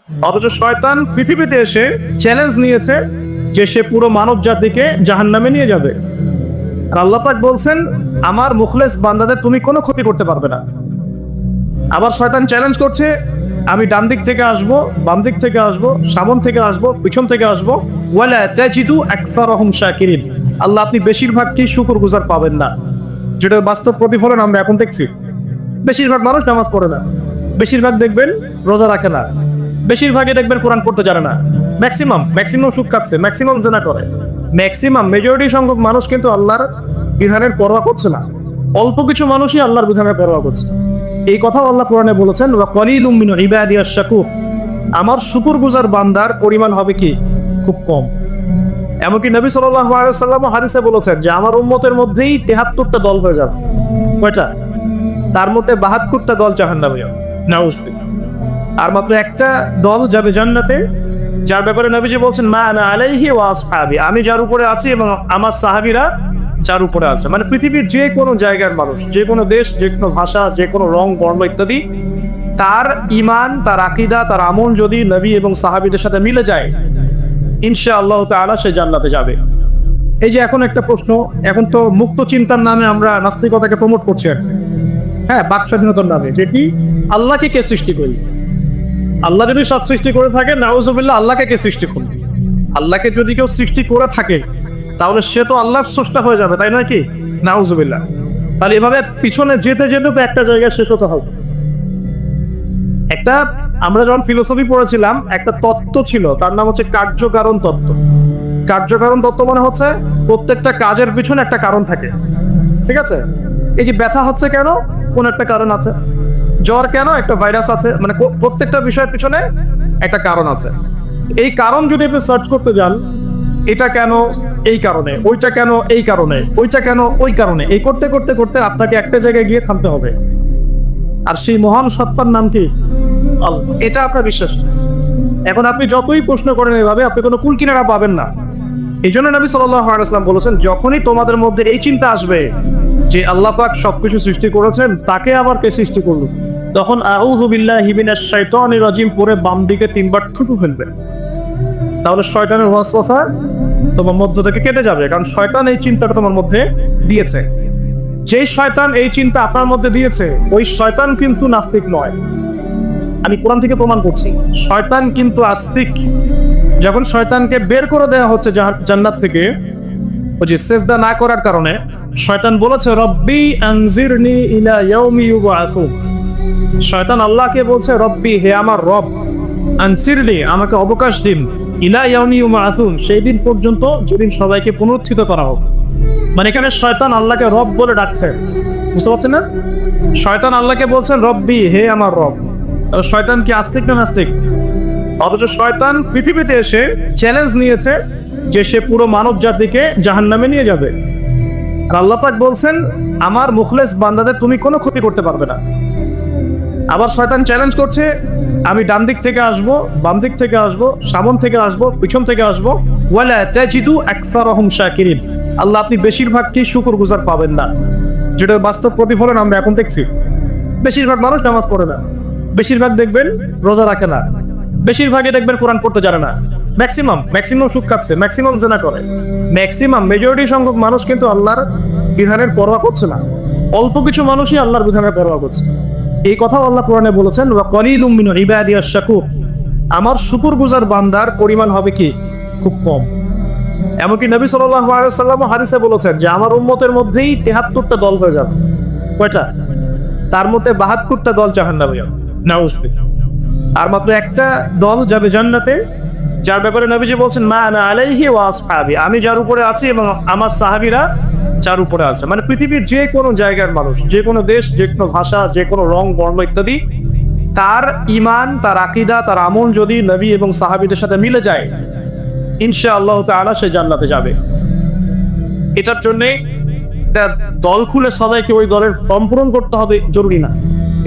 অথচ শয়তান পৃথিবীতে এসে চ্যালেঞ্জ নিয়েছে যে সে পুরো মানব জাতিকে জাহান্নামে নিয়ে যাবে। আর আল্লাহ পাক বলছেন, আমার মুখলেস বান্দাদের তুমি কোনো ক্ষতি করতে পারবে না। আবার শয়তান চ্যালেঞ্জ করছে, আমি ডান দিক থেকে আসবো, বাম দিক থেকে আসবো, সামন থেকে আসবো, পিছন থেকে আসবো, ওয়ালা তাজিদু আকসারহুম শাকিরিন। আল্লাহ আপনি বেশিরভাগকে শুকরগুজার পাবেন না, যেটা বাস্তব প্রতিফলন আমরা এখন দেখছি। বেশিরভাগ মানুষ নামাজ পড়ে না, বেশিরভাগ দেখবেন রোজা রাখে না, বেশিরভাগই দেখবেন কোরআন পড়তে জানে না, ম্যাক্সিমাম সুদ খাচ্ছে, ম্যাক্সিমাম জেনা করে, মেজরিটি সংখ্যক মানুষ কিন্তু আল্লাহর বিধানের পরোয়া করছে না। অল্প কিছু মানুষই আল্লাহর বিধানের পরোয়া করছে। এই কথাও আল্লাহ কোরআনে বলেছেন, ওয়া কলিলুম মিন ইবাদিয়াশ শাকুর। আমার শুকরগুজার বান্দার পরিমাণ হবে কি খুব কম। এমনকি নবী সাল্লাল্লাহু আলাইহি ওয়াসাল্লাম হাদিসে বলেছেন যে আমার উম্মতের মধ্যেই ৭৩টা দল হয়ে যাবে। কয়টা? তার মধ্যে ৭২টা দল জাহান্নামে যাবে, নাউজুবিল্লাহ। আর মাত্র একটা দল যাবে জান্নাতে, যার ব্যাপারে নবীজি বলছেন, মা আনা আলাইহি ওয়া আসহাবি। আমি যার উপরে আছি এবং আমার সাহাবীরা যার উপরে আছে। মানে পৃথিবীর যে কোনো জায়গার মানুষ, যে কোনো দেশ, যে কোনো ভাষা, যে কোনো রং, বর্ণ ইত্যাদি, তার ঈমান, তার আকীদা, তার আমল যদি নবী এবং সাহাবীদের সাথে মিলে যায়, ইনশাআল্লাহ তাআলা সে জান্নাতে যাবে। এই যে এখন একটা প্রশ্ন, এখন তো মুক্ত চিন্তার নামে আমরা নাস্তিকতাকে প্রমোট করছি আর কি। হ্যাঁ, বাক স্বাধীনতার নামে, যেটি আল্লাহকে কে সৃষ্টি করি? আল্লাহ যদি সব সৃষ্টি করে থাকে, নাউজুবিল্লাহ, আল্লাহকে কে সৃষ্টি করবে? আল্লাহকে যদি কেউ সৃষ্টি করে থাকে তাহলে সে তো আল্লাহর স্রষ্টা হয়ে যাবে, তাই নয় কি? নাউজুবিল্লাহ। তাহলে এভাবে পিছনে যেতে যেতে একটা জায়গায় শেষ হতে হবে। একটা আমরা যখন ফিলোসফি পড়েছিলাম, একটা তত্ত্ব ছিল, তার নাম হচ্ছে কার্যকারণ তত্ত্ব। কার্যকারণ তত্ত্ব মানে হচ্ছে প্রত্যেকটা কাজের পিছনে একটা কারণ থাকে, ঠিক আছে? এই যে ব্যথা হচ্ছে কেন? কোন একটা কারণ আছে। জ্বর কেন? একটা ভাইরাস আছে। মানে প্রত্যেকটা বিষয়ের পিছনে একটা কারণ আছে। এই কারণ যদি আপনি সার্চ করতে যান, এটা কেন এই কারণে, ওইটা কেন এই কারণে, ওইটা কেন ওই কারণে, এই করতে করতে করতে আপনাকে একটা জায়গায় গিয়ে থামতে হবে। আর সেই মহান সত্তার নাম কি? আল্লাহ। এটা আপনার বিশ্বাস। এখন আপনি যতই প্রশ্ন করেন এভাবে, আপনি কোনো কুল কিনারা পাবেন না। এই জন্য নবী সাল্লাল্লাহু আলাইহি ওয়াসাল্লাম বলেছেন, যখনই তোমাদের মধ্যে এই চিন্তা আসবে যে আল্লাহ পাক সবকিছু সৃষ্টি করেছেন, তাকে আবার কে সৃষ্টি করলো, তখন আউযু বিল্লাহি মিনাশ শাইতানির রাজিম পরে বাম দিকে 3বার থুতু ফেলবে। তাহলে শয়তানের ওয়াসওয়াসা তোমার মধ্য থেকে কেটে যাবে, কারণ শয়তান এই চিন্তাটা তোমার মধ্যে দিয়েছে। যেই শয়তান এই চিন্তা আপনার মধ্যে দিয়েছে, ওই শয়তান কিন্তু নাস্তিক নয়। আমি কোরআন থেকে প্রমাণ করছি, শয়তান কিন্তু আস্তিক। যখন শয়তানকে বের করে দেওয়া হচ্ছে জান্নাত থেকে, ওই যে সেজদা না করার কারণে, শয়তান বলেছে, রব্বি আনজিরনি ইলা ইয়াউমি ইউবআসুন। শয়তান আল্লাহকে বলছে, রব্বি, হে আমার রব, আনসিরনি, আমাকে অবকাশ দিন, ইলা ইয়াউমি ইউবআসুন, সেই দিন পর্যন্ত যেদিন সবাইকে পুনরুত্থিত করা হবে। মানে এখানে শয়তান আল্লাহকে রব বলে ডাকছে, বুঝতে পারছেন না? শয়তান আল্লাহকে বলছেন, রব্বি, হে আমার রব। শয়তান কি আস্তিক না নাস্তিক? অথচ শয়তান পৃথিবীতে এসে চ্যালেঞ্জ নিয়েছে যে সে পুরো মানব জাতিকে জাহান্নামে নিয়ে যাবে। আর আল্লাহ পাক বলছেন, আমার মুখলেস বান্দাদের তুমি কোনো ক্ষতি করতে পারবে না। আবার শয়তান চ্যালেঞ্জ করছে, আমি ডান দিক থেকে আসবো, বাম দিক থেকে আসবো, সামন থেকে আসবো, পিছন থেকে আসবো, ওয়ালা তাজিদু আকসারহুম শাকিরিন। আল্লাহ আপনি বেশিরভাগকে শুকরগুজার পাবেন না, যেটা বাস্তব প্রতিফলন আমরা এখন দেখছি। বেশিরভাগ মানুষ নামাজ পড়ে না, বেশিরভাগ দেখবেন রোজা রাখে না, বেশিরভাগই দেখবেন কোরআন পড়তে জানে না, ম্যাক্সিমাম সুদ খাচ্ছে, ম্যাক্সিমাম জেনা করে, মেজরিটি সংখ্যক মানুষ কিন্তু আল্লাহর বিধানের পরোয়া করছে না। অল্প কিছু মানুষই আল্লাহর বিধানের পরোয়া করছে। এই কথাও আল্লাহ কোরআনে বলেছেন, ওয়া কলিলুম মিন ইবাদিয়াশ শাকুর। আমার শুকরগুজার বান্দার পরিমাণ হবে কি খুব কম। এমনকি নবী সাল্লাল্লাহু আলাইহি ওয়াসাল্লাম হাদিসে বলেছেন যে আমার উম্মতের মধ্যেই ৭৩টা দল হয়ে যাবে। কয়টা? তার মধ্যে ৭২টা দল জাহান্নামে যাবে, নাউজুবিল্লাহ। আর মাত্র একটা দল যাবে জান্নাতে, যার ব্যাপারে নবীজি বলছেন, মা আনা আলাইহি ওয়া আসহাবি। আমি যার উপরে আছি এবং আমার সাহাবীরা যার উপরে আছে। মানে পৃথিবীর যে কোনো জায়গার মানুষ, যে কোনো দেশ, যে কোনো ভাষা, যে কোনো রং, বর্ণ ইত্যাদি, তার ঈমান, তার আকীদা, তার আমল যদি নবী এবং সাহাবীদের সাথে মিলে যায়, ইনশাআল্লাহ তাআলা সে জান্নাতে যাবে। এটার জন্যে দল খুলে সবাইকে ওই দলের ফর্ম পূরণ করতে হবে জরুরি না।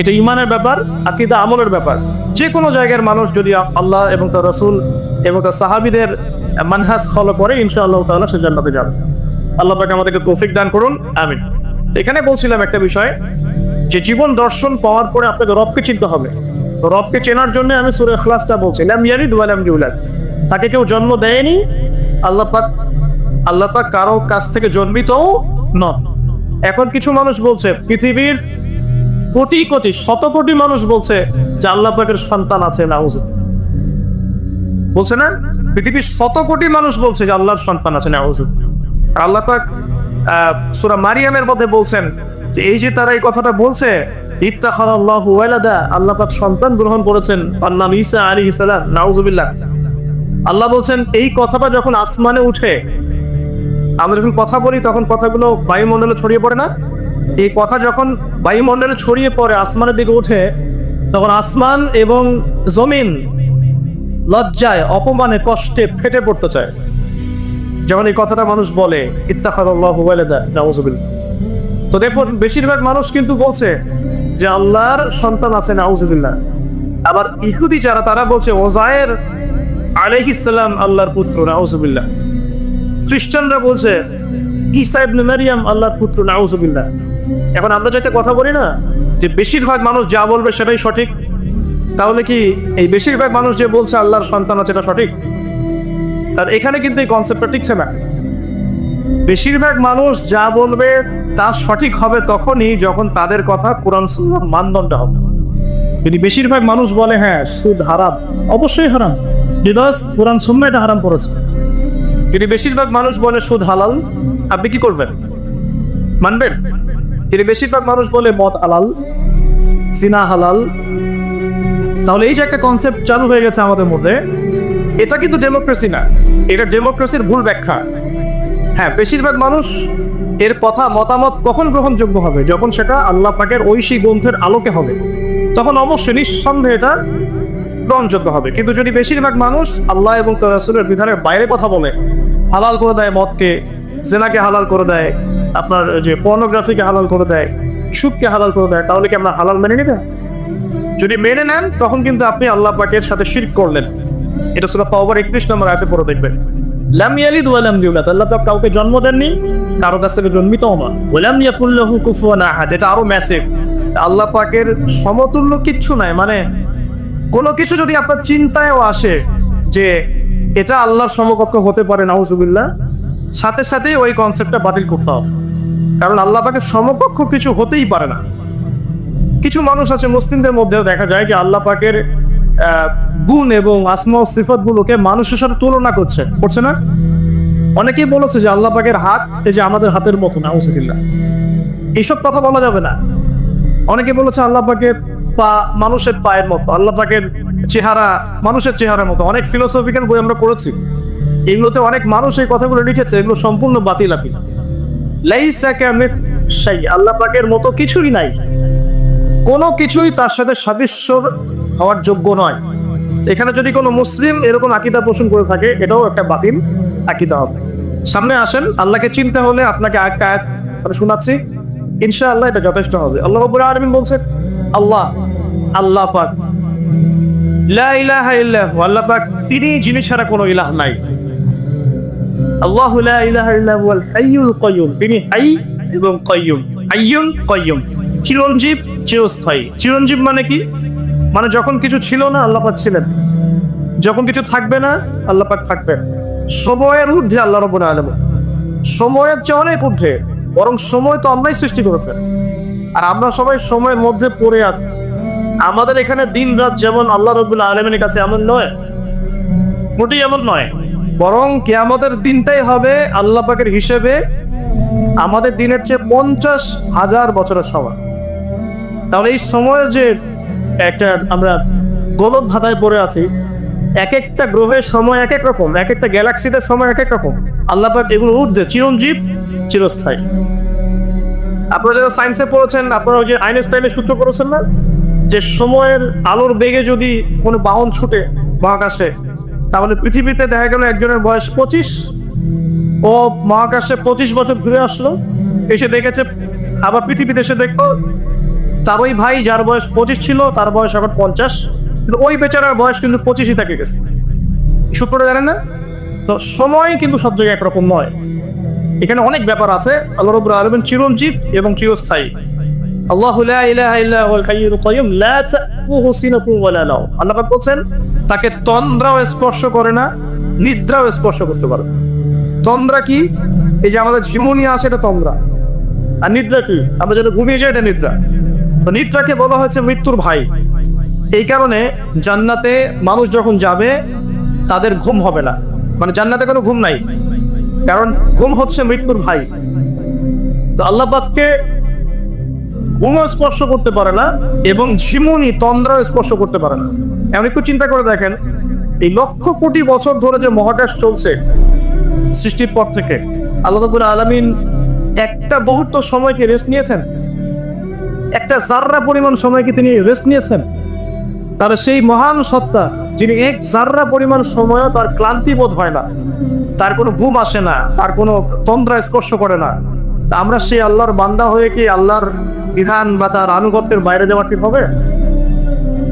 এটা ঈমানের ব্যাপার, আকীদা আমলের ব্যাপার। যে কোনো জায়গার মানুষ যদি আল্লাহ এবং তার রাসূল এবং তার সাহাবীদের মানহাজ ফলো করে, ইনশাআল্লাহ তাআলা সে জান্নাতে যাবে। আল্লাহ পাক আমাদেরকে তৌফিক দান করুন, আমিন। এখানে বলছিলাম একটা বিষয়, যে জীবন দর্শন পাওয়ার পরে আপনাকে রবকে চিনতে হবে। রবকে চেনার জন্য আমি সূরা ইখলাসটা বলছি, লাম ইয়ালিদ ওয়া লাম ইউলাদ, তাকে কেউ জন্ম দেয়নি, আল্লাহ পাক কারো কাছ থেকে জন্মিতও নন। এখন কিছু মানুষ বলছে, পৃথিবীর কোটি কোটি শত কোটি মানুষ বলছে যে আল্লাহ পাকের সন্তান আছে, নাউজুবিল্লাহ বলছে না? পৃথিবীর শত কোটি মানুষ বলছে যে আল্লাহর সন্তান আছে, নাউজুবিল্লাহ। আল্লাহ পাক সূরা মারিয়ামের মধ্যে বলছেন যে এই যে তারা এই কথাটা বলছে, ইত্তাখাযাল্লাহু ওয়ালাদা, আল্লাহ পাক সন্তান গ্রহণ করেছেন, তার নাম ঈসা আলাইহিস সালাম, নাউজুবিল্লাহ। আল্লাহ বলছেন এই কথাটা যখন আসমানে উঠে, আমরা যখন কথা বলি তখন কথাগুলো বায়ুমণ্ডলে ছড়িয়ে পড়ে না? এই কথা যখন বায়ুমণ্ডলে ছড়িয়ে পড়ে, আসমানের দিকে ওঠে, তখন আসমান এবং জমিন লজ্জায়, অপমানে, কষ্টে ফেটে পড়তে চায় যখন এই কথাটা মানুষ বলে, ইত্তাখাযাল্লাহু ওয়ালাদা, নাউজুবিল্লাহ। তো দেখুন, বেশিরভাগ মানুষ কিন্তু বলছে যে আল্লাহর সন্তান আছে, নাউজুবিল্লাহ। আবার ইহুদি যারা, তারা বলছে ওযায়ের আলাইহিস সালাম আল্লাহর পুত্র, নাউজুবিল্লাহ। খ্রিস্টানরা বলছে ঈসা ইবনে মারিয়াম আল্লাহর পুত্র, নাউজুবিল্লাহ। এখন আমরা যাতে কথা বলি না যে বেশিরভাগ মানুষ যা বলবে সেটাই সঠিক, তাহলে কি এই বেশিরভাগ মানুষ যে বলছে আল্লাহর সন্তান আছে এটা সঠিক? তার এখানে কিন্তু এই কনসেপ্টটা ঠিকছে না। বেশিরভাগ মানুষ যা বলবে তা সঠিক হবে তখনই যখন তাদের কথা কোরআন সুন্নাহর মানদণ্ড হবে। যদি বেশিরভাগ মানুষ বলে হ্যাঁ সুদ হারাম, অবশ্যই হারাম, বিকজ কোরআন সুন্নাহ এটা হারাম করেছে। যদি বেশিরভাগ মানুষ বলে সুদ হালাল, আপনি কি করবেন? মানবেন? যদি বেশিরভাগ মানুষ বলে মদ হালাল, জিনা হালাল, তাহলে এই যে একটা কনসেপ্ট চালু হয়ে গেছে আমাদের মধ্যে, এটা কিন্তু ডেমোক্রেসি না, এটা ডেমোক্রেসির ভুল ব্যাখ্যা। হ্যাঁ, বেশিরভাগ মানুষ এর কথা মতামত কখন গ্রহণযোগ্য হবে? যখন সেটা আল্লাহ পাকের ঐশী গ্রন্থের আলোকে হবে, তখন অবশ্যই নিঃসন্দেহে এটা গ্রহণযোগ্য হবে। কিন্তু যদি বেশিরভাগ মানুষ আল্লাহ এবং তার রাসূলের বিধানের বাইরে কথা বলে, হালাল করে দেয় মদকে, জেনাকে হালাল করে দেয়, আপনার যে পর্নোগ্রাফিকে হালাল করে দেয়, সুদকে হালাল করে দেয়, তাহলে কি আপনার হালাল মেনে নিতে? যদি মেনে নেন তখন কিন্তু আপনি আল্লাহ পাকের সাথে শিরক করলেন। এটা সূরা তাওবার 31 নম্বর আয়াতে পড়ে দেখবেন। লাম ইয়ালিদ ওয়া লাম ইউলাদ, আল্লাহ পাক কাউকে জন্ম দেননি, কারো কাছ থেকে জন্মিতও নন। ওয়া লাম ইয়াকুল লাহু কুফুয়ান আহাদ, এটা আরো ম্যাসিভ। আল্লাহ পাকের সমতুল্য কিচ্ছু নাই। মানে কোনো কিছু যদি আপনার চিন্তায়ও আসে যে এটা আল্লাহর সমকক্ষ হতে পারে, নাউজুবিল্লাহ, সাথে সাথে ওই কনসেপ্টটা বাতিল করতে হবে, কারণ আল্লাহ পাকের সমকক্ষ কিছু হতেই পারে না। কিছু মানুষ আছে মুসলিমদের মধ্যেও দেখা যায় যে আল্লাহ পাকের গুণ এবং আসমা ও সিফাতগুলোকে মানুষের সাথে তুলনা করছে না? অনেকেই বলেছে যে আল্লাহ পাকের হাত এই যে আমাদের হাতের মতো, নাউজুবিল্লাহ, এইসব কথা বলা যাবে না। অনেকে বলেছে আল্লাহ পাকের পা মানুষের পায়ের মতো, আল্লাহ পাকের চেহারা মানুষের চেহারার মতো। অনেক ফিলোসফিক্যাল বই আমরা পড়েছি, এগুলোতে অনেক মানুষ এই কথাগুলো লিখেছে, এগুলো সম্পূর্ণ বাতিল। লাইসা কামিসলিহি শাই, আল্লাহ পাকের মতো কিছুই নাই, কোনো কিছুই তার সাথে সাদৃশ্য হওয়ার যোগ্য নয়। এখানে যদি কোনো মুসলিম এরকম আকীদা পোষণ করে থাকে, এটাও একটা বাতিল আকীদা হবে। সামনে আসেন, আল্লাহকে চিনতে হলে আপনাকে একটা আয়াত আমি শোনাচ্ছি, ইনশাআল্লাহ এটা যথেষ্ট হবে। আল্লাহ রাব্বুল আলামিন বলছেন, আল্লাহ পাক, লা ইলাহা ইল্লাহু, আল্লাহ পাক তিনি, যিনি ছাড়া কোনো ইলাহ নাই। আল্লাহু লা ইলাহা ইল্লাহু আল হাইয়ুল কাইয়ুম, তিনি হাই এবং কাইয়ুম, হাইয়ুন কাইয়ুম, চিরঞ্জীব, চিরস্থায়ী। চিরঞ্জীব মানে কি? মানে যখন কিছু ছিল না আল্লাহ পাক ছিলেন, যখন কিছু থাকবে না আল্লাহ পাক থাকবেন। সময়ের ঊর্ধ্বে আল্লাহ রাব্বুল আলামিন, সময়ের চেয়ে অনেক ঊর্ধ্বে, বরং সময় তো আমরাই সৃষ্টি করেছেন, আর আমরা সবাই সময়ের মধ্যে পড়ে আছি। আমাদের এখানে দিন রাত যেমন আল্লাহ রাব্বুল আলামিনের কাছে এমন নয়, মোটেই এমন নয়, বরং কিয়ামতের দিনটাই হবে আল্লাহ পাকের হিসেবে আমাদের দিনের চেয়ে 50,000 বছরের সময়। তাহলে এই সময়ের যে একটা আমরা গোলক ধাঁধায় পড়ে আছি, এক একটা গ্রহের সময় এক এক রকম, এক একটা গ্যালাক্সিতে সময় এক এক রকম। আল্লাহ পাক এগুলো ঊর্ধ্বে, চিরঞ্জীব, চিরস্থায়ী। আপনারা যারা সায়েন্সে পড়েছেন, আপনারা ওই যে আইনস্টাইনের সূত্র করেছেন না, যে সময়ের আলোর বেগে যদি কোনো বাহন ছুটে মহাকাশে, তাহলে পৃথিবীতে দেখা গেল একজনের বয়স 25, ও মহাকাশে 25 বছর ঘুরে আসলো, এসে দেখেছে, আবার পৃথিবীতে এসে দেখলো তার ওই ভাই যার বয়স 25 ছিল তার বয়স এখন 50, কিন্তু ওই বেচারার বয়স কিন্তু 25ই থেকে গেছে। সূত্রটা জানেন না? তো সময় কিন্তু সব জায়গায় একরকম নয়, এখানে অনেক ব্যাপার আছে। আল্লাহ রাব্বুল আলামিন চিরঞ্জীব এবং চিরস্থায়ী। আল্লাহু লা ইলাহা ইল্লা হুয়াল হাইয়ুল কাইয়ুম লা তা'খুযুহু সিনাতুন ওয়া লা নাওম। আল্লাহ পাক বলছেন তাকে তন্দ্রাও স্পর্শ করে না, নিদ্রাও স্পর্শ করতে পারে। তন্দ্রা কি? এই যে আমাদের ঝিমুনি আসে, এটা তন্দ্রা। আর নিদ্রা কি? আমরা যেটা ঘুমিয়ে যাই, এটা নিদ্রা। তো নিদ্রাকে বলা হয়েছে মৃত্যুর ভাই। এই কারণে জান্নাতে মানুষ যখন যাবে তাদের ঘুম হবে না, মানে জান্নাতে কোনো ঘুম নাই, কারণ ঘুম হচ্ছে মৃত্যুর ভাই। তো আল্লাহ পাককে ঘুমও স্পর্শ করতে পারে না এবং ঝিমুনি তন্দ্রাও স্পর্শ করতে পারে না। এমন একটু চিন্তা করে দেখেন, এই লক্ষ কোটি বছর ধরে যে মহাকাশ চলছে সৃষ্টির পর থেকে, আল্লাহ রাব্বুল আলামিন একটা মুহূর্ত সময়কে রেস্ট নিয়েছেন? একটা জাররা পরিমাণ সময় কি তিনি রেস্ট নিয়েছেন? তার সেই মহান সত্তা যিনি এক জাররা পরিমাণ সময়ও তার ক্লান্তি বোধ হয় না, তার কোনো ঘুম আসে না, তার কোনো তন্দ্রা স্পর্শ করে না। তা আমরা সেই আল্লাহর বান্দা হয়ে কি আল্লাহর বিধান বা তার আনুগত্যের বাইরে যাওয়া ঠিক হবে?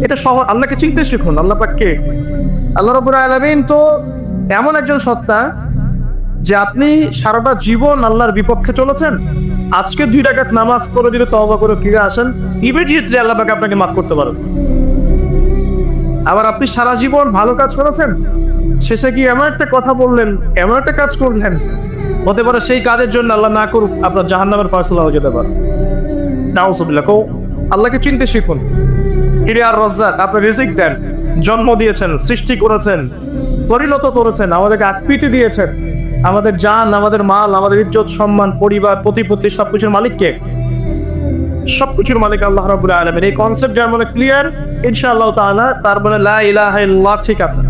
এটা সহজ। আল্লাহকে চিনতে শিখুন। আল্লাহ পাককে, আল্লাহ রাব্বুল আলামিন তো এমন একজন সত্তা যে আপনি সারাটা জীবন আল্লাহর বিপক্ষে চলেছেন, আজকে 2 রাকাত নামাজ করে দিলে তওবা করে ফিরে আসেন, ইমিডিয়েটলি আল্লাহ পাক আপনাকে মাফ করতে পারেন। আবার আপনি সারা জীবন ভালো কাজ করেছেন, শেষে কি এমন একটা কথা বললেন, এমন একটা কাজ করলেন, হতে পারে সেই কাজের জন্য আল্লাহ না করুক আপনার জাহান্নামের ফয়সালা হয়ে যেতে পারে। নাউযুবিল্লাহ। আল্লাহকে চিনতে শিখুন। ইরে আর রাজ্জাক, আপনি রিজিক দেন, জন্ম দিয়েছেন, সৃষ্টি করেছেন, পরিণত করেছেন, আমাদেরকে আকৃতি দিয়েছেন, আমাদের জান, আমাদের মাল, আমাদের ইজ্জত, সম্মান, পরিবার, প্রতিপত্তি, সবকিছুর মালিক কে? সবকিছুর মালিক আল্লাহ রাব্বুল আলামিন। এই কনসেপ্ট যার মনে ক্লিয়ার, ইনশাআল্লাহ তাআলা তার মনে লা ইলাহা ইল্লাল্লাহ ঠিক আছে।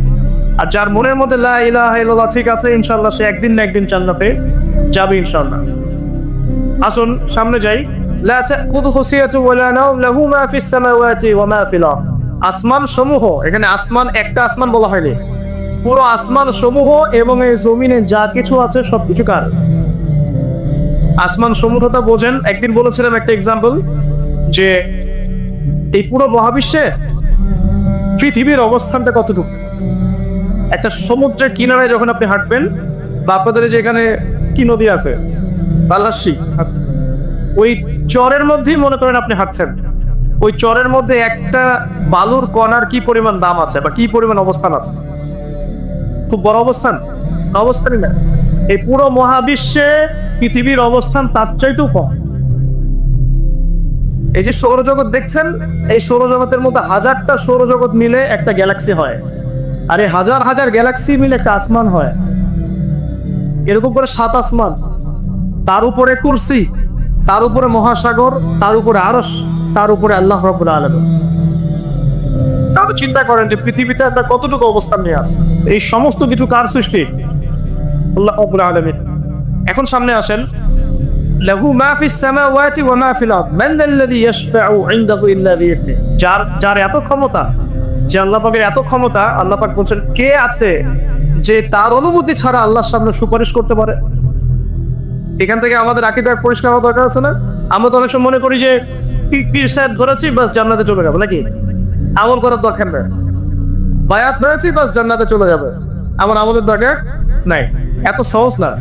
আর যার মনের মধ্যে লা ইলাহা ইল্লাল্লাহ ঠিক আছে, ইনশাআল্লাহ সে একদিন না একদিন জান্নাতে যাবে ইনশাআল্লাহ। আসুন সামনে যাই। লা তা'খুযুহু সিনাতুন ওয়া লা নাওম লাহু মা ফিস সামাওয়াতি ওয়া মা ফিল আরদ। আসমান সমূহ, এখানে আসমান একটা আসমান বলা হয়নি, পুরো আসমান সমূহ এবং এই জমিনে যা কিছু আছে সবকিছু কার? আসমান সমূহটা বোঝেন। একদিন বলেছিলাম একটা এক্সাম্পল, যে এই পুরো মহাবিশ্বে পৃথিবীর অবস্থানটা কতটুকু। একটা সমুদ্রের কিনারায় যখন আপনি হাঁটবেন, বা আপনাদের যেখানে কি নদী আছে, বালাসী আছে, ওই চরের মধ্যেই মনে করেন আপনি হাঁটছেন, ওই চরের মধ্যে একটা বালুর কণার কি পরিমাণ দাম আছে বা কি পরিমাণ অবস্থান আছে? খুব বড় অবস্থান? অবস্থানই না। এই পুরো মহাবিশ্বে পৃথিবীর অবস্থান তার চাইতেও কম। এই যে সৌরজগৎ দেখছেন, এই সৌরজগতের মধ্যে হাজারটা সৌরজগৎ মিলে একটা গ্যালাক্সি হয়, আর এই হাজার হাজার গ্যালাক্সি মিলে একটা আসমান হয়। এরকম করে 7 আসমান, তার উপরে কুরসি, তার উপরে মহাসাগর, তার উপরে আরশ, তার উপরে আল্লাহ রাব্বুল আলামিন। তাহলে চিন্তা করেন যে পৃথিবীতে একটা কতটুকু অবস্থান নিয়ে আছে। এই সমস্ত কিছু কার সৃষ্টি? আল্লাহ রাব্বুল আলামিন। এখন সামনে আসেন, লাহু মা ফিস সামাওয়াতি ওয়া মা ফিল আরদ মান যাল্লাযী ইয়াশফাউ ইনদাহু ইল্লা বিইذনিহি। যার এত ক্ষমতা, যে আল্লাহ পাকের এত ক্ষমতা, আল্লাহ পাক বলছেন কে আছে যে তার অনুমতি ছাড়া আল্লাহর সামনে সুপারিশ করতে পারে? এখান থেকে আমাদের আকীদা পরিষ্কার হওয়া দরকার আছে না? আমরা তো অনেক সময় মনে করি যে পীর সাহেব ধরেছি বাস জান্নাতে চলে যাবে, নাকি? আমল করার দরকার নেই, বায়াত ধরেছি বাস জান্নাতে চলে যাবে, আমার আমলের দরকার নাই। এত সহজ না।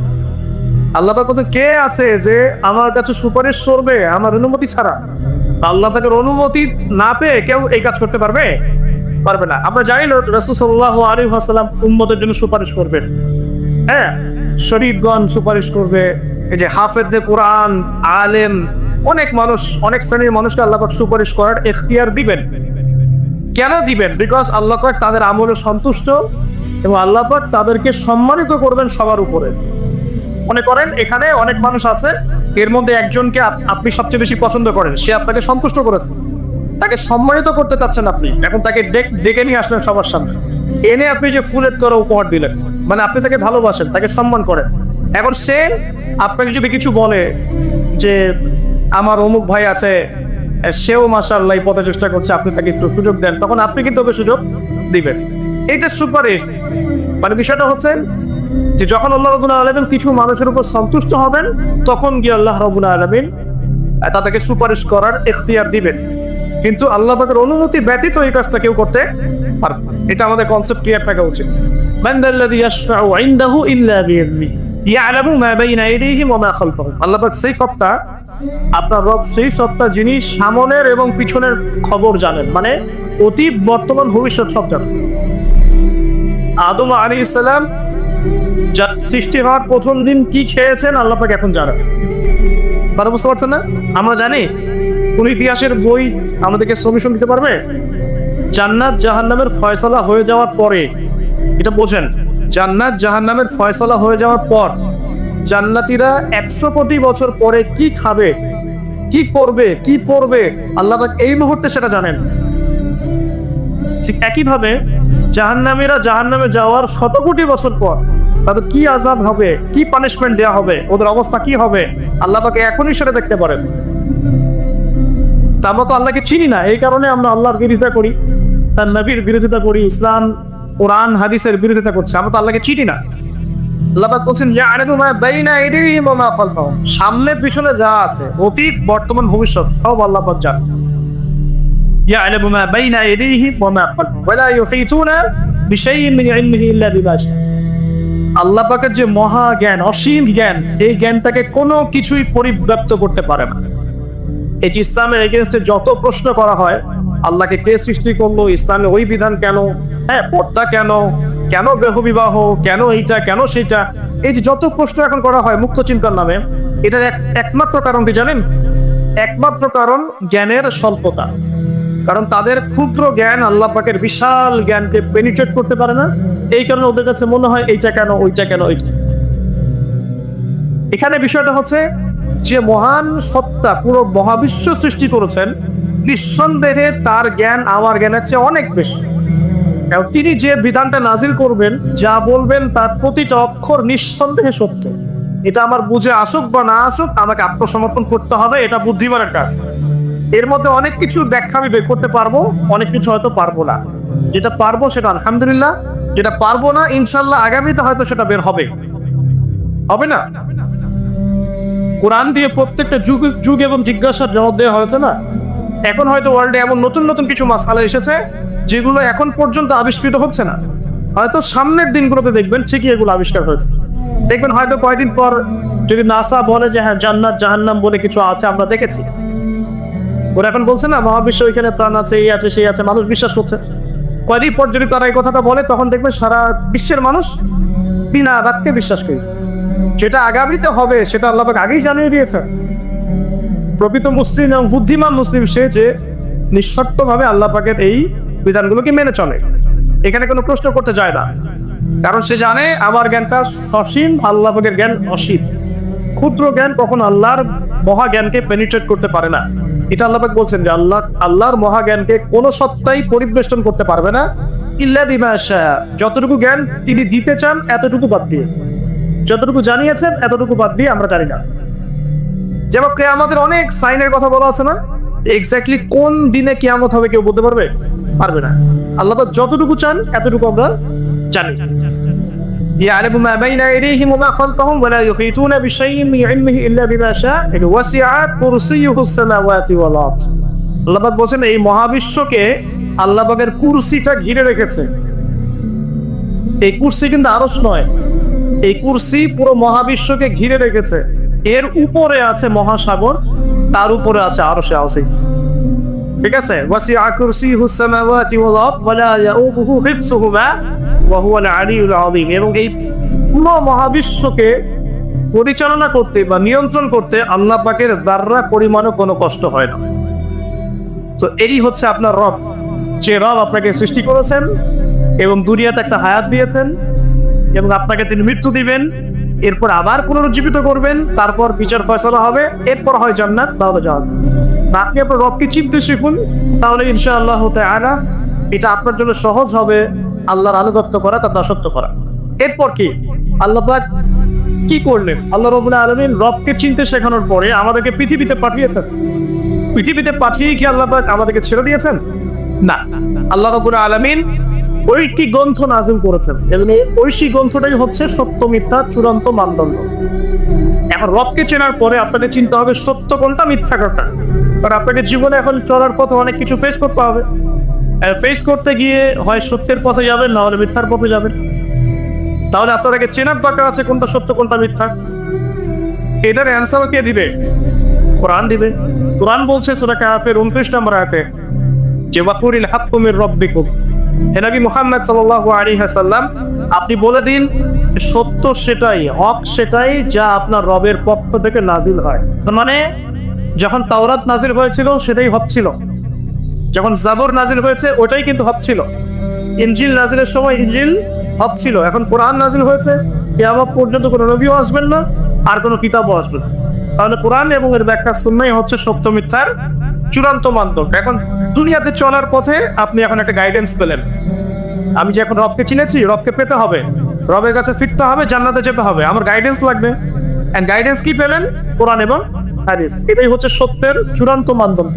আল্লাহ পাক বলছেন কে আছে যে আমার কাছে সুপারিশ করবে আমার অনুমতি ছাড়া? আল্লাহ পাকের অনুমতি না পেয়ে কেউ এই কাজ করতে পারবে? পারবে না। আমরা জানি রাসূল সাল্লাল্লাহু আলাইহি ওয়াসাল্লাম উম্মতের জন্য সুপারিশ করবেন। হ্যাঁ, শহীদগণ সুপারিশ করবে, এই যে হাফেজে কোরআন, আলেম, অনেক মানুষ, অনেক শ্রেণীর মানুষকে আল্লাহ পাক সুপারিশ করার এখতিয়ার দিবেন। কেন দিবেন? বিকজ আল্লাহ পাক তাদের আমলে সন্তুষ্ট এবং আল্লাহ পাক তাদেরকে সম্মানিত করবেন সবার উপরে। মনে করেন এখানে অনেক মানুষ আছে, এর মধ্যে একজনকে আপনি সবচেয়ে বেশি পছন্দ করেন, সে আপনাকে সন্তুষ্ট করেছে, তাকে সম্মানিত করতে চাচ্ছেন আপনি। এখন তাকে ডেকে নিয়ে আসলেন সবার সামনে, এনে আপনি যে ফুলের তোড়া উপহার দিলেন, মানে আপনি তাকে ভালোবাসেন, তাকে সম্মান করেন। এখন সে আপনাকে যদি কিছু বলে যে আমার অমুক ভাই আছে, সেও মাশাআল্লাহ এই পথে চেষ্টা করছে, আপনি তাকে একটু সুযোগ দেন, তখন আপনি কিন্তু ওকে সুযোগ দিবেন। এইটা সুপারিশ। মানে বিষয়টা হচ্ছে যে যখন আল্লাহ রাব্বুল আলামিন কিছু মানুষের উপর সন্তুষ্ট হবেন, তখন গিয়ে আল্লাহ রাব্বুল আলামিন তাদেরকে সুপারিশ করার এখতিয়ার দিবেন। কিন্তু আল্লাহ পাকের অনুমতি ব্যতীত এই কাজটা কেউ করতে পারবে না। এটা আমাদের কনসেপ্ট ক্লিয়ার থাকা উচিত। মান যাল্লাযী ইয়াশফাউ ইনদাহু ইল্লা বিইذনিহি ইয়ালামু মা বাইনা আইদিহিম ওয়া মা খালফাহুম। আল্লাহ পাক সেই কর্তা আপনার রব সেই সত্তা যিনি সামনের এবং পিছনের খবর জানেন, মানে অতীত, বর্তমান, ভবিষ্যৎ সব জানেন। আদম আলাইহিস সালাম সৃষ্টি হওয়ার প্রথম দিন কি খেয়েছেন আল্লাহ পাক এখন জানেন। কথা বুঝতে পারছেন না? আমরা জানি কোন ইতিহাসের বই আমাদেরকে সলিউশন দিতে পারবে? জান্নাত জাহান্নামের ফয়সালা হয়ে যাওয়ার পরে, এটা বোঝেন, জান্নাত জাহান্নামের ফয়সালা হয়ে যাওয়ার পর জান্নাতীরা 100 কোটি বছর পরে কি খাবে, কি করবে, কি পড়বে, আল্লাহ পাক এই মুহূর্তে সেটা জানেন। ঠিক একইভাবে জাহান্নামীরা জাহান্নামে যাওয়ার 100 কোটি বছর পর তাদের কি আযাব হবে, কি পানিশমেন্ট দেওয়া হবে, ওদের অবস্থা কি হবে, আল্লাহ পাক এখনই সেটা দেখতে পারেন। তা আমরা তো আল্লাহকে চিনি না, এই কারণে আমরা আল্লাহর বিরোধিতা করি, তার নবীর বিরোধিতা করি, ইসলাম কোরআন হাদিসের বিরোধিতা করছি। আমরা তো আল্লাহকে চিনি না। আল্লাহ পাক বলছেন ইয়া'লামু মা বাইনা আইদিহিম ওয়া মা খালফাহুম, সামনে পিছনে যা আছে, অতীত, বর্তমান, ভবিষ্যৎ সব আল্লাহ পাক জানেন। ইয়া'লামু মা বাইনা আইদিহিম ওয়া মা খালফাহুম ওয়া লা ইউহিতুনা বিশাইইন মিন ইলমিহি ইল্লা বিমা শাআ। আল্লাহ পাকের যে মহা জ্ঞান, অসীম জ্ঞান, এই জ্ঞানটাকে কোনো কিছুই পরিব্যাপ্ত করতে পারে না। এই যে ইসলামের এগেইনস্টে যত প্রশ্ন করা হয়, আল্লাহকে কে সৃষ্টি করলো, ইসলামে ওই বিধান কেন, হ্যাঁ পর্দা কেন, কেন দেহবিবাহ, কেন এইটা, কেন সেইটা, এই যে যত প্রশ্ন এখন করা হয় মুক্ত চিন্তার নামে, এটার একমাত্র কারণ কি জানেন? একমাত্র কারণ জ্ঞানের স্বল্পতা। কারণ তাদের ক্ষুদ্র জ্ঞান আল্লাহ পাকের বিশাল জ্ঞানকে পেনিট্রেট করতে পারে না। এই কারণে ওদের কাছে মনে হয় এইটা কেন, ওইটা কেন, ওইটা। এখানে বিষয়টা হচ্ছে যে মহান সত্তা পুরো মহাবিশ্ব সৃষ্টি করেছেন, নিঃসন্দেহে তার জ্ঞান আমার জ্ঞানের চেয়ে অনেক বেশি। এবং তিনি যে বিধানটা নাজিল করবেন, যা বলবেন, তার প্রতিটা অক্ষর নিঃসন্দেহে সত্য। এটা আমার বুঝে আসুক বা না আসুক, আমাকে আত্মসমর্পণ করতে হবে, এটা বুদ্ধিমানের কাজ। এর মধ্যে অনেক কিছু ব্যাখ্যা আমি বের করতে পারবো, অনেক কিছু হয়তো পারবো না। যেটা পারবো সেটা আলহামদুলিল্লাহ, যেটা পারবো না ইনশাল্লাহ আগামীতে হয়তো সেটা বের হবে, হবে না? কোরআন দিয়ে প্রত্যেকটা যুগ এবং জিজ্ঞাসার জবাব দেওয়া হয়েছে না? এখন হয়তো ওয়ার্ল্ডে এমন নতুন নতুন কিছু মাসআলা এসেছে যেগুলো এখন পর্যন্ত আবিষ্কৃত হচ্ছে না, হয়তো সামনের দিনগুলোতে দেখবেন ঠিকই এগুলো আবিষ্কার হয়েছে। দেখবেন হয়তো কয়েকদিন পর যদি নাসা বলে যে হ্যাঁ জান্নাত জাহান্নাম বলে কিছু আছে, আমরা দেখেছি, ওরা এখন বলছে না মহাবিশ্ব ওইখানে প্রাণ আছে, এই আছে, সেই আছে, মানুষ বিশ্বাস করছে। কয়েকদিন পর যদি তারা এই কথাটা বলে, তখন দেখবেন সারা বিশ্বের মানুষ বিনা বাক্যে বিশ্বাস করে। যেটা আগামীতে হবে সেটা আল্লাহ পাক আগেই জানিয়ে দিয়েছেন। প্রকৃত মুসলিম এবং বুদ্ধিমান মুসলিম সে যে নিঃশর্তভাবে আল্লাহ পাকের এই বিধানগুলোকে মেনে চলে, এখানে কোনো প্রশ্ন করতে যায় না। কারণ সে জানে আমার জ্ঞানটা সসীম, আল্লাহ পাকের জ্ঞান অসীম। ক্ষুদ্র জ্ঞান কখন আল্লাহর মহা জ্ঞানকে পেনিট্রেট করতে পারে না। এটা আল্লাহ পাক বলছেন যে আল্লাহর মহা জ্ঞানকে কোনো সত্তাই পরিবেষ্টন করতে পারবে না ইল্লা বিমা শাআ। যতটুকু জ্ঞান তিনি দিতে চান এতটুকু বাদ দিয়ে, যতটুকু জানিয়েছেন এতটুকু বাদ দিয়ে আমরা জানি না। যেমন কিয়ামতের অনেক সাইনের কথা বলা আছে না, এক্স্যাক্টলি কোন দিনে কিয়ামত হবে কেউ বলতে পারবে না। আল্লাহ পাক যতটুকু চান এতটুকু আমরা জানি। ইয়া'লামু মা বাইনা আইদিহিম ওয়া মা খালফাহুম ওয়া লা ইউহিতুনা বিশাইইন মিন ইলমিহি ইল্লা বিমা শাআ ওয়াসি'a কুরসিয়্যুহুস সামাওয়াতি ওয়াল আরদ। আল্লাহ পাক বলেন এই মহাবিশ্বকে আল্লাহ পাকের কুরসিটা ঘিরে রেখেছে। এই কুরসি কিন্তু আরশ নয়, এই কুরসি পুরো মহাবিশ্বকে ঘিরে রেখেছে। এর উপরে আছে মহাসাগর, তার উপরে আছে আরশে আজিম। ঠিক আছে? ওয়াসি'a কুরসিয়্যুহুস সামাওয়াতি ওয়াল আরদ ওয়া লা ইয়াউদুহু হিফযুহুমা ওয়া হুয়াল আলিয়্যুল আযীম। এবং এই পুরো মহাবিশ্বকে পরিচালনা করতে বা নিয়ন্ত্রণ করতে আল্লাহ পাকের যাররা পরিমাণও কোনো কষ্ট হয় না। তো এই হচ্ছে আপনার রব, যে রব আপনাকে সৃষ্টি করেছেন এবং দুনিয়াতে একটা হায়াত দিয়েছেন, এবং আপনাকে তিনি মৃত্যু দিবেন, এরপর আবার পুনরুজ্জীবিত করবেন, তারপর বিচার ফয়সালা হবে, এরপর হয় জান্নাত, তাহলে জাহান্নাম। আপনি আপনার রবকে চিনতে শিখুন, তাহলে ইনশাআল্লাহ তাআলা এটা আপনার জন্য সহজ হবে আল্লাহর আনুগত্য করা, তার দাসত্ব করা। এরপর কি আল্লাহ পাক কি করলেন? আল্লাহ রাব্বুল আলামিন রবকে চিনতে শেখানোর পরে আমাদেরকে পৃথিবীতে পাঠিয়েছেন। পৃথিবীতে পাঠিয়ে কি আল্লাহ পাক আমাদেরকে ছেড়ে দিয়েছেন? না, আল্লাহ রাব্বুল আলামিন ওইটি গ্রন্থ নাযিল করেছেন, এবং এই ঐশী গ্রন্থটাই হচ্ছে সত্য মিথ্যা চূড়ান্ত মানদণ্ড। এখন রবকে চেনার পরে আপনাকে চিনতে হবে সত্য কোনটা, মিথ্যা কোনটা। কারণ আপনাকে জীবনে এখন চলার পথে অনেক কিছু ফেস করতে হবে। ফেস করতে গিয়ে হয় সত্যের পথে যাবেন, না হলে মিথ্যার পথে যাবেন। তাহলে আপনাকে চেনার দরকার আছে কোনটা সত্য কোনটা মিথ্যা। এটার অ্যান্সারও কে দিবে? কোরআন দিবে। কোরআন বলছে সূরা কাহফের 29 নম্বর আয়াতে যে ওয়াকুরিল হাক্কু মির রাব্বিকুম, হে নবী মুহাম্মদ সাল্লাল্লাহু আলাইহি ওয়াসাল্লাম আপনি বলে দিন সত্য সেটাই, হক সেটাই যা আপনার রবের পক্ষ থেকে নাজিল হয়। তার মানে যখন তাওরাত নাজিল হয়েছিল সেটাই হক ছিল, যখন জাবর নাজিল হয়েছে ওটাই কিন্তু হক ছিল, ইনজিল নাজিলের সময় ইনজিল হক ছিল, এখন কোরআন নাজিল হয়েছে, কিয়ামত পর্যন্ত কোনো নবীও আসবেন না আর কোনো কিতাবও আসবে না। তাহলে কোরআন এবং এর ব্যাখ্যা সুন্নাহই হচ্ছে সত্য মিথ্যার চূড়ান্ত মানদণ্ড। এখন দুনিয়াতে চলার পথে আপনি এখন একটা গাইডেন্স পেলেন, আমি যে এখন রবকে চিনেছি, রবকে পেতে হবে, রবের কাছে ফিরতে হবে, জান্নাতে যেতে হবে, আমার গাইডেন্স লাগবে। এন্ড গাইডেন্স কি পেলেন? কোরআন এবং হাদিস। এটাই হচ্ছে সত্যের চূড়ান্ত মানদণ্ড।